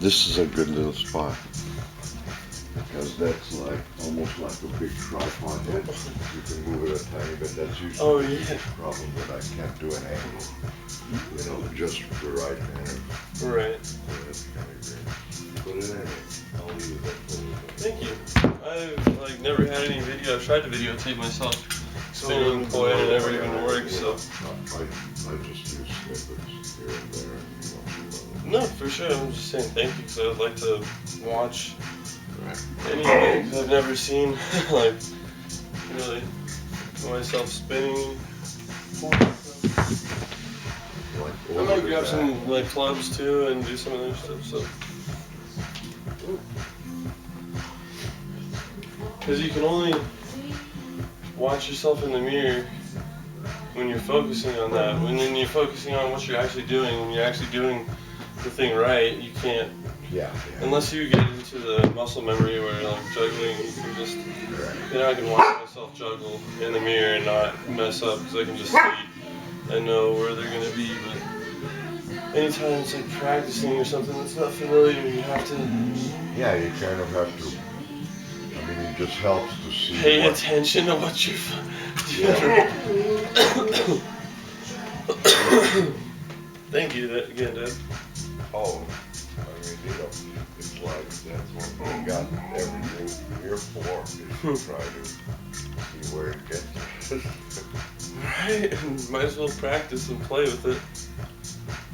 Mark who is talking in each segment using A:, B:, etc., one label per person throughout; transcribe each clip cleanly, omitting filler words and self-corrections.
A: This is a good little spot. Because that's like almost like a big tripod head. You can move it a tiny bit. That's usually the problem that I can't do an angle. You know, just the right hand.
B: Right.
A: So that's kind of great. But anyway, I'll leave it at that.
B: Thank you. I've like never had any video. I've tried to videotape myself spinning the coin and it never even worked. So.
A: I just use snippets here and there.
B: No, for sure. I'm just saying thank you because I would like to watch anything I've never seen. Like really myself spinning. I might grab some like clubs too and do some other stuff. So. Because you can only watch yourself in the mirror when you're focusing on that. When then you're focusing on what you're actually doing, when you're actually doing the thing right, you can't.
A: Yeah.
B: Unless you get into the muscle memory where like juggling, you can just. You know, I can watch myself juggle in the mirror and not mess up because I can just see and know where they're gonna be. But anytime it's like practicing or something that's not familiar, you have to.
A: Yeah, you kind of have to. I mean, it just helps to see.
B: Pay attention to what you're Thank you again, Dad.
A: Oh, I mean, you know, it's like that's what we got everything here for, is to try to see where it gets us.
B: Right, and might as well practice and play with it.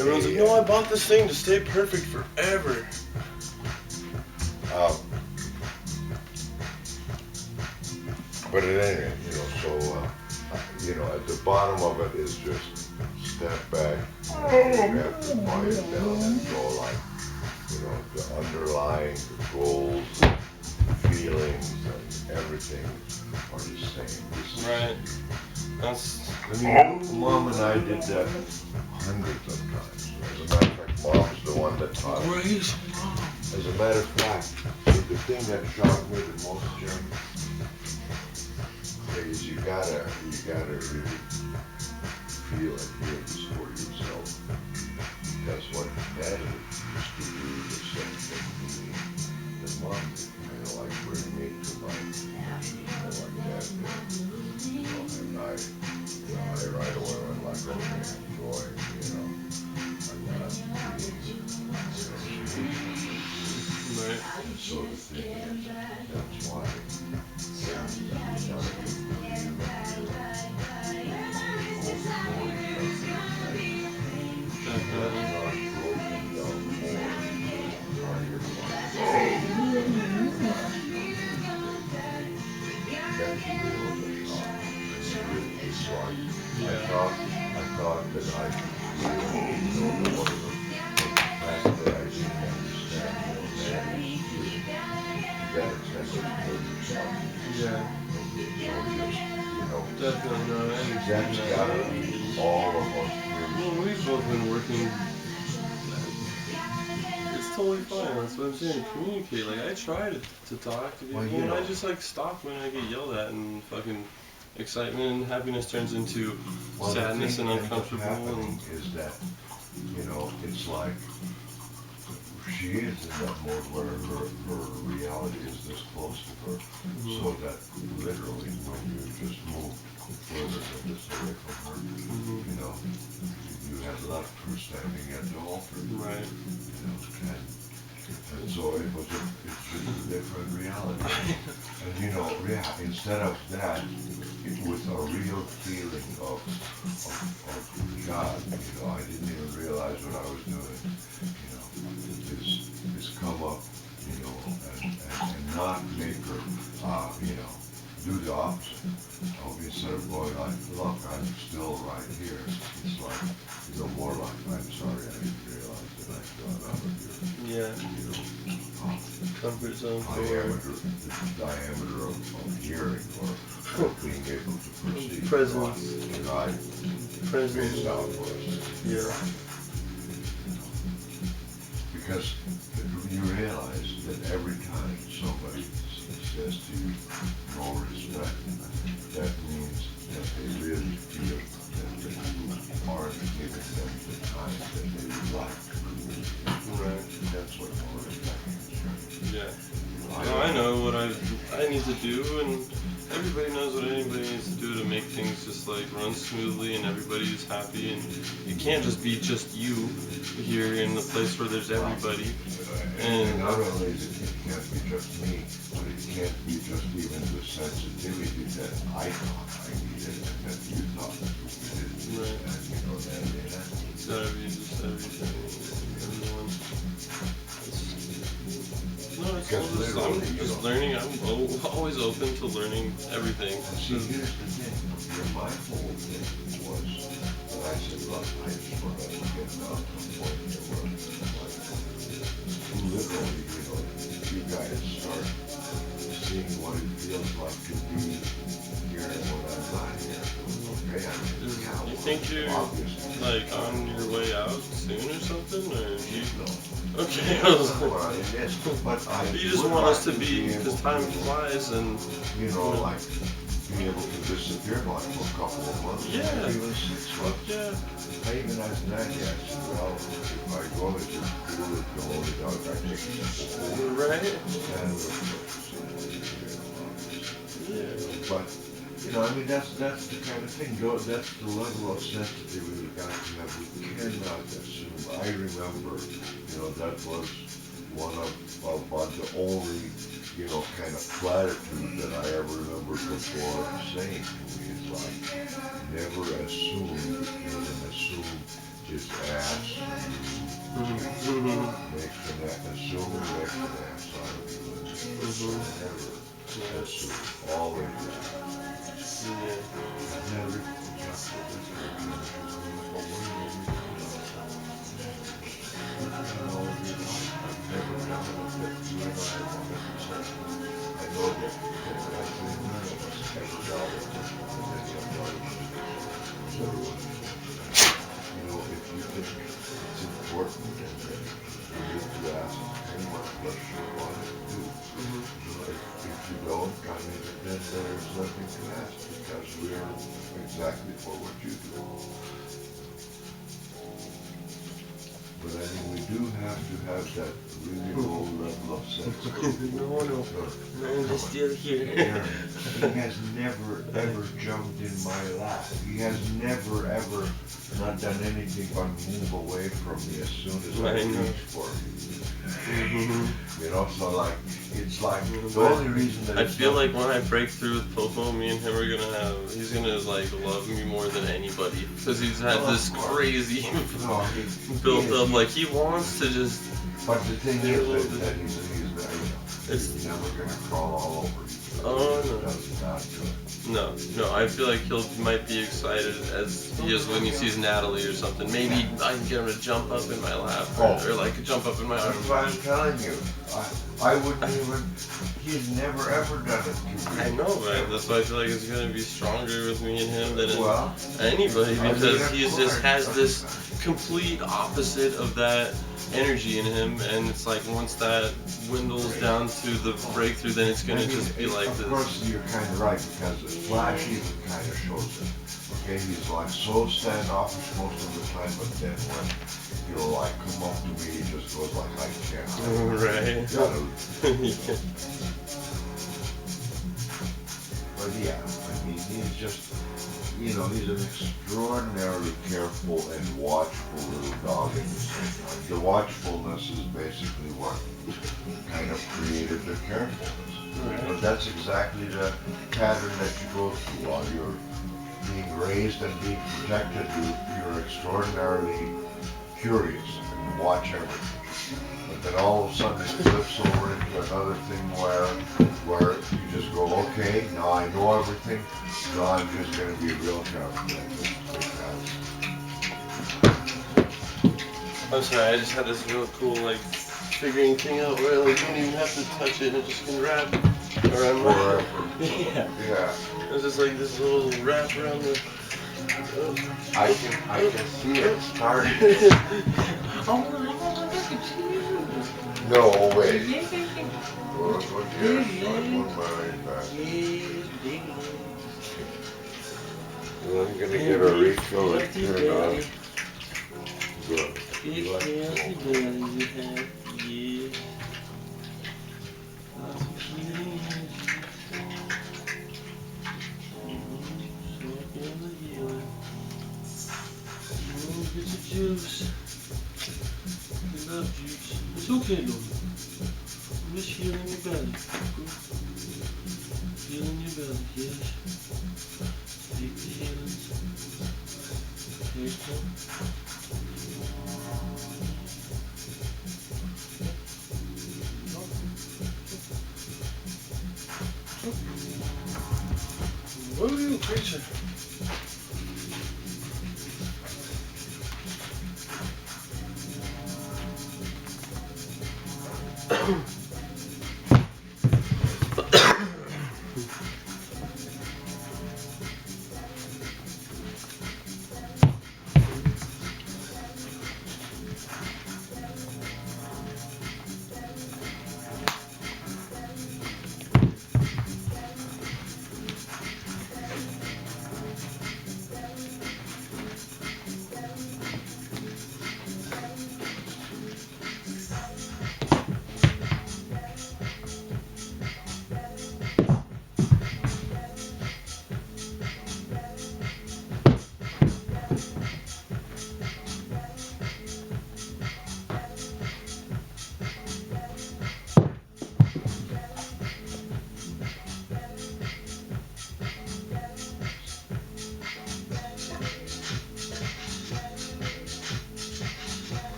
B: Everyone's like, no, I bought this thing to stay perfect forever.
A: But at any rate, you know, so, you know, at the bottom of it is just step back, you have to quiet down and go like, you know, the underlying goals, feelings, and everything are the same.
B: Right.
A: I mean, Mom and I did that hundreds of times. As a matter of fact, Mom's the one that taught me. As a matter of fact, the thing that shocked me the most, Jim, is you gotta really feel and hear this for yourself. That's what Dad is to do the same thing to me that Mom did. Kind of like bring me to my like Dad did. You know, and I right away went like, okay, enjoy, you know, I'm not being,
B: Right.
A: and so the thing is, that's why. I thought that I really don't know what it was. The fact that I didn't understand, that
B: Yeah. Definitely not.
A: That's gotta be all of us.
B: Well, we've both been working. It's totally fine. That's what I'm saying. Communicate. Like I try to talk to people, and I just like stop when I get yelled at, and fucking excitement and happiness turns into sadness and uncomfortable. And
A: is that, you know, it's like she is in that mode where her reality is this close to her, so that literally when you just move further than this away from her, you know, you have left her standing at the altar.
B: Right.
A: You know, and so it's just a different reality. And you know, instead of that, with a real feeling of God, you know, I didn't even realize what I was doing. You know, this come up, you know, and not make her, you know, do the opposite. Instead of going like, look, I'm still right here. It's like, you know, more like, I'm sorry, I didn't realize that I've gone out of your,
B: yeah.
A: You know,
B: comfort zone.
A: the diameter of hearing or being able to perceive.
B: Presence.
A: Right.
B: Presence.
A: Yeah. Because you realize that every time somebody says to you, no respect, that means that they really feel that you aren't giving them the time that they would like.
B: Right.
A: That's what more
B: to do, and everybody knows what anybody needs to do to make things just like run smoothly and everybody's happy. And it can't just be just you here in the place where there's everybody.
A: And not only is it can't be just me, but it can't be just even the sensitivity that I thought I needed and that you thought that you needed.
B: Right.
A: And you know that.
B: It's gotta be just everything. Everyone. No, it's all just, I'm just learning. I'm always open to learning everything.
A: See, here's the thing. My whole thing was that I said, look, I just want to get down to the point where, like, literally, you know, you guys start seeing what it feels like to be here and when I'm not here. Okay, I mean, yeah,
B: you think you're
A: obviously.
B: like on your way out soon or something, or you?
A: No.
B: Okay, I was like,
A: Well, it is, but
B: you just want us to be, because time flies, and
A: you know, like, be able to disappear like for a couple of months,
B: yeah,
A: maybe even 6 months.
B: yeah.
A: I even asked Nanny, I said, well, if I go to the school, if the only dog I take is school,
B: Right?
A: and
B: Yeah.
A: but, you know, I mean, that's the kind of thing, that's the level of sensitivity we got to have. We cannot assume. I remember, you know, that was one of about the only, you know, kind of platitude that I ever remember before saying to me. It's like, never assume, because an assume is ass. Makes an ass, assume makes an ass out of you. Never assume, always ask. Never just there's nothing to ask because we're exactly for what you do. But I mean, we do have to have that really low level of sensitivity.
B: No, he's still here.
A: He has never ever jumped in my lap. He has never ever not done anything but move away from me as soon as I reach for him. You know, so like, it's like, the only reason that
B: I feel like when I break through with Popo, me and him are gonna have, he's gonna like love me more than anybody, because he's had this crazy built up, like he wants to just.
A: But the thing is that he's never gonna crawl all over you.
B: Oh no.
A: That's not good.
B: No, I feel like might be excited as he is when he sees Natalie or something. Maybe I can get him to jump up in my lap or like jump up in my arms.
A: That's what I'm telling you. I wouldn't even, he's never ever done it to me.
B: I know, but that's why I feel like it's going to be stronger with me and him than anybody,
A: I
B: because
A: mean,
B: he just has this complete opposite of that energy in him, and it's like once that dwindles down to the breakthrough, then it's going to just be like this.
A: Of course, you're kind of right, because the Flash even kind of shows it. Okay, he's like so standoffish most of the time, but then when he'll like come up to me, he just goes like, I can't.
B: Right.
A: Yeah. But yeah, I mean, he's just, you know, he's an extraordinarily careful and watchful little dog at the same time. The watchfulness is basically what kind of created the carefulness. But that's exactly the pattern that you go through while you're being raised and being protected. You're extraordinarily curious and watch everything. But then all of a sudden it flips over into another thing where you just go, okay, now I know everything, so I'm just going to be real careful.
B: I'm sorry, I just had this real cool like figuring thing out where like you don't even have to touch it and it just can wrap around my
A: Yeah.
B: It's just like this little wrap around the.
A: I can see it starting. No way. I'm gonna get a refill and turn it on. Good.
B: juice. Enough juice. It's okay though. I'm just feeling your belly. Feeling your belly, yes. Take the hands. Take them. What are you preaching?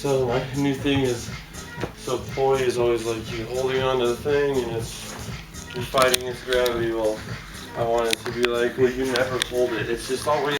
B: So my new thing is, so poi is always like you holding on to the thing and you're fighting against gravity. Well, I want it to be like, well, you never hold it. It's just always